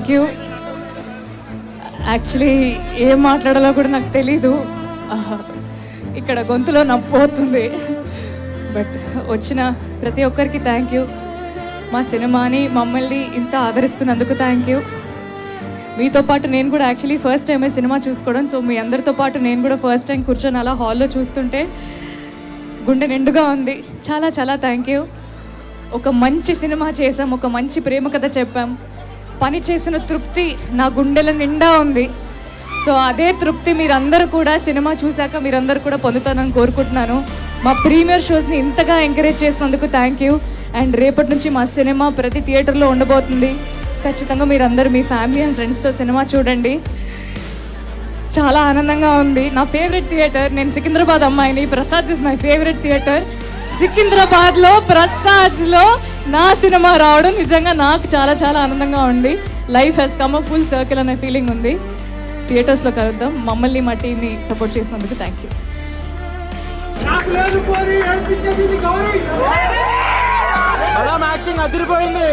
Thank you. Actually ఏం మాట్లాడాలో కూడా నాకు తెలీదు, ఇక్కడ గొంతులో నొప్పి అవుతుంది. బట్ వచ్చిన ప్రతి ఒక్కరికి థ్యాంక్ యూ. మా సినిమాని మమ్మల్ని ఇంత ఆదరిస్తున్నందుకు థ్యాంక్ యూ. మీతో పాటు నేను కూడా యాక్చువల్లీ ఫస్ట్ టైమే సినిమా చూసుకోవడం. సో మీ అందరితో పాటు నేను కూడా ఫస్ట్ టైం కూర్చొని అలా హాల్లో చూస్తుంటే గుండె నిండుగా ఉంది. చాలా చాలా థ్యాంక్ యూ. ఒక మంచి సినిమా చేసాం, ఒక మంచి ప్రేమ కథ చెప్పాం. పని చేసిన తృప్తి నా గుండెల నిండా ఉంది. సో అదే తృప్తి మీరందరూ కూడా సినిమా చూశాక మీరందరూ కూడా పొందుతానని కోరుకుంటున్నాను. మా ప్రీమియర్ షోస్ని ఇంతగా ఎంకరేజ్ చేసినందుకు థ్యాంక్ యూ. అండ్ రేపటి నుంచి మా సినిమా ప్రతి థియేటర్లో ఉండబోతుంది. ఖచ్చితంగా మీరందరూ మీ ఫ్యామిలీ అండ్ ఫ్రెండ్స్తో సినిమా చూడండి. చాలా ఆనందంగా ఉంది. నా ఫేవరెట్ థియేటర్, నేను సికింద్రాబాద్ అమ్మాయిని, Prasad is my favourite theatre. సికింద్రాబాద్లో ప్రసాద్స్లో నా సినిమా రావడం నిజంగా నాకు చాలా చాలా ఆనందంగా ఉంది. Life has come a full circle అనే ఫీలింగ్ ఉంది. థియేటర్స్లో కలుద్దాం. మమ్మల్ని మా టీంని సపోర్ట్ చేసినందుకు థ్యాంక్ యూ. యాక్టింగ్ అదిరిపోయింది.